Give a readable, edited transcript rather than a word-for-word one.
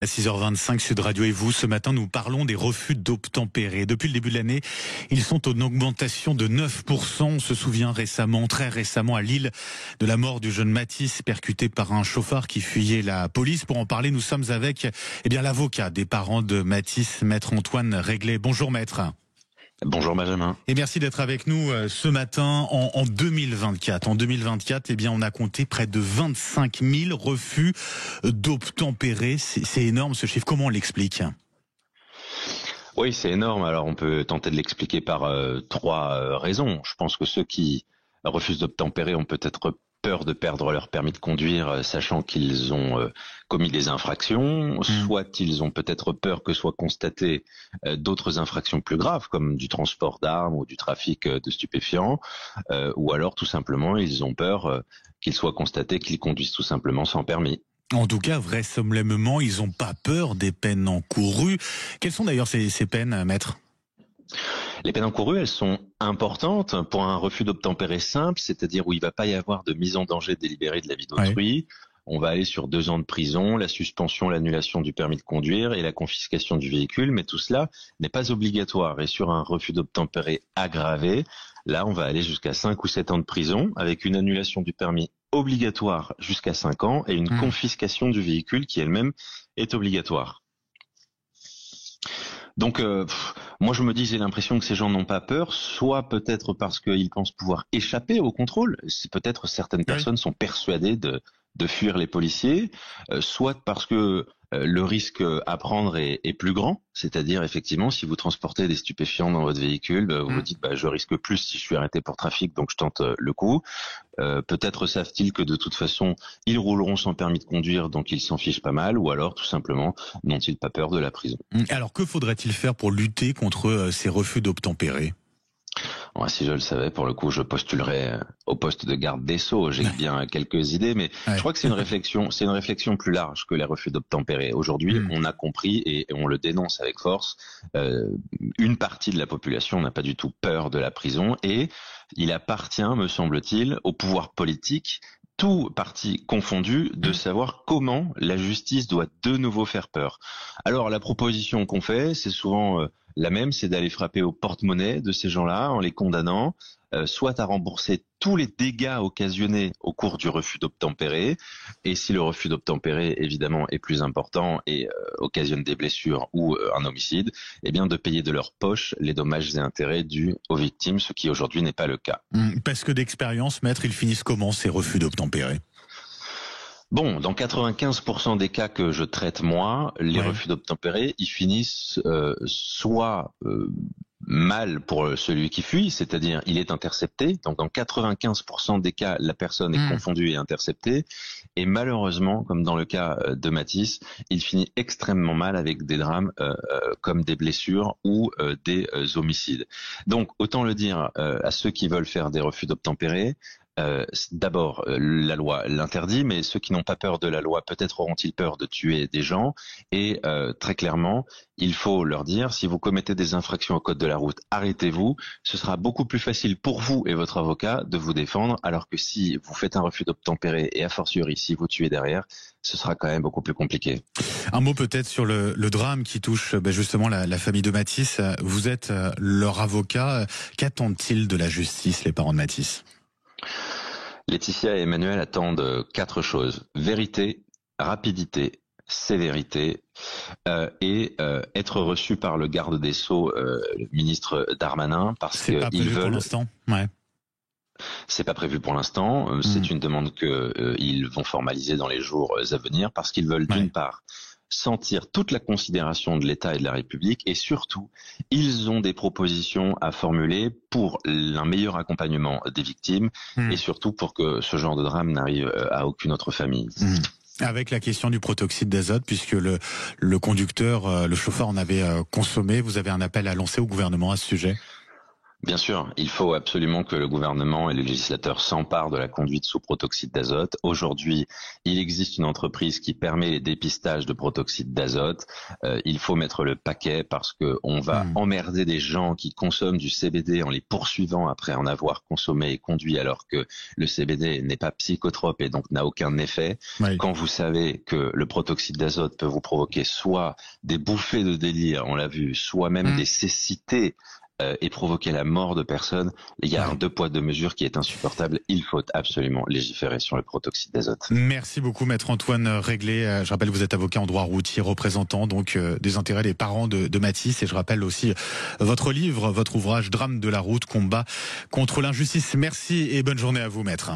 À 6h25, Sud Radio et vous, ce matin, nous parlons des refus d'obtempérer. Depuis le début de l'année, ils sont en augmentation de 9%. On se souvient très récemment à Lille, de la mort du jeune Mathis, percuté par un chauffard qui fuyait la police. Pour en parler, nous sommes avec l'avocat des parents de Mathis, maître Antoine Réglet. Bonjour maître. Bonjour Benjamin. Et merci d'être avec nous ce matin en 2024. En 2024, on a compté près de 25 000 refus d'obtempérer. C'est énorme ce chiffre. Comment on l'explique ? Oui, c'est énorme. Alors on peut tenter de l'expliquer par trois raisons. Je pense que ceux qui refusent d'obtempérer ont peut-être peur de perdre leur permis de conduire, sachant qu'ils ont commis des infractions, soit ils ont peut-être peur que soient constatées d'autres infractions plus graves, comme du transport d'armes ou du trafic de stupéfiants, ou alors tout simplement ils ont peur qu'il soit constaté qu'ils conduisent tout simplement sans permis. En tout cas, vraisemblablement, ils n'ont pas peur des peines encourues. Quelles sont d'ailleurs ces peines, maître ? Les peines encourues, elles sont importantes pour un refus d'obtempérer simple, c'est-à-dire où il ne va pas y avoir de mise en danger délibérée de la vie d'autrui. Ouais. On va aller sur 2 ans de prison, la suspension, l'annulation du permis de conduire et la confiscation du véhicule, mais tout cela n'est pas obligatoire. Et sur un refus d'obtempérer aggravé, là, on va aller jusqu'à 5 ou 7 ans de prison avec une annulation du permis obligatoire jusqu'à 5 ans et une confiscation du véhicule qui elle-même est obligatoire. Donc, moi je me dis, j'ai l'impression que ces gens n'ont pas peur, soit peut-être parce qu'ils pensent pouvoir échapper au contrôle, c'est peut-être certaines personnes sont persuadées de fuir les policiers, soit parce que le risque à prendre est plus grand, c'est-à-dire effectivement si vous transportez des stupéfiants dans votre véhicule, vous vous dites je risque plus si je suis arrêté pour trafic, donc je tente le coup. Peut-être savent-ils que de toute façon ils rouleront sans permis de conduire, donc ils s'en fichent pas mal, ou alors tout simplement n'ont-ils pas peur de la prison. Alors que faudrait-il faire pour lutter contre ces refus d'obtempérer ? Ouais, si je le savais, pour le coup, je postulerais au poste de garde des Sceaux. J'ai bien quelques idées, mais je crois que c'est une réflexion plus large que les refus d'obtempérer. Aujourd'hui, on a compris et on le dénonce avec force. Une partie de la population n'a pas du tout peur de la prison et il appartient, me semble-t-il, au pouvoir politique, tout parti confondu, de savoir comment la justice doit de nouveau faire peur. Alors la proposition qu'on fait, c'est souvent la même, c'est d'aller frapper au porte-monnaie de ces gens-là en les condamnant, soit à rembourser tous les dégâts occasionnés au cours du refus d'obtempérer, et si le refus d'obtempérer évidemment est plus important et occasionne des blessures ou un homicide, eh bien de payer de leur poche les dommages et intérêts dus aux victimes, ce qui aujourd'hui n'est pas le cas. Parce que d'expérience, maître, ils finissent comment ces refus d'obtempérer ? Bon, dans 95% des cas que je traite moi, les refus d'obtempérer, ils finissent soit mal pour celui qui fuit, c'est-à-dire il est intercepté. Donc dans 95% des cas, la personne est confondue et interceptée. Et malheureusement, comme dans le cas de Mathis, il finit extrêmement mal avec des drames comme des blessures ou des homicides. Donc autant le dire à ceux qui veulent faire des refus d'obtempérer. D'abord, la loi l'interdit, mais ceux qui n'ont pas peur de la loi, peut-être auront-ils peur de tuer des gens. Et très clairement, il faut leur dire, si vous commettez des infractions au code de la route, arrêtez-vous. Ce sera beaucoup plus facile pour vous et votre avocat de vous défendre, alors que si vous faites un refus d'obtempérer et a fortiori si vous tuez derrière, ce sera quand même beaucoup plus compliqué. Un mot peut-être sur le drame qui touche justement la famille de Mathis. Vous êtes leur avocat. Qu'attendent-ils de la justice, les parents de Mathis ? Laetitia et Emmanuel attendent 4 choses. Vérité, rapidité, sévérité et être reçus par le garde des Sceaux, le ministre Darmanin, parce qu'ils veulent... C'est pas prévu pour l'instant, C'est pas prévu pour l'instant. C'est une demande qu'ils vont formaliser dans les jours à venir, parce qu'ils veulent d'une part sentir toute la considération de l'État et de la République, et surtout, ils ont des propositions à formuler pour un meilleur accompagnement des victimes, et surtout pour que ce genre de drame n'arrive à aucune autre famille. Avec la question du protoxyde d'azote, puisque le conducteur, le chauffeur en avait consommé, vous avez un appel à lancer au gouvernement à ce sujet ? Bien sûr, il faut absolument que le gouvernement et les législateurs s'emparent de la conduite sous protoxyde d'azote. Aujourd'hui, il existe une entreprise qui permet les dépistages de protoxyde d'azote. Il faut mettre le paquet parce que on va emmerder des gens qui consomment du CBD en les poursuivant après en avoir consommé et conduit, alors que le CBD n'est pas psychotrope et donc n'a aucun effet. Oui. Quand vous savez que le protoxyde d'azote peut vous provoquer soit des bouffées de délire, on l'a vu, soit même des cécités, et provoquer la mort de personnes, il y a un deux poids deux mesures qui est insupportable. Il faut absolument légiférer sur le protoxyde d'azote. Merci beaucoup, maître Antoine Réglet. Je rappelle, vous êtes avocat en droit routier, représentant donc des intérêts des parents de Mathis. Et je rappelle aussi votre livre, votre ouvrage Drame de la route, combat contre l'injustice. Merci et bonne journée à vous, maître.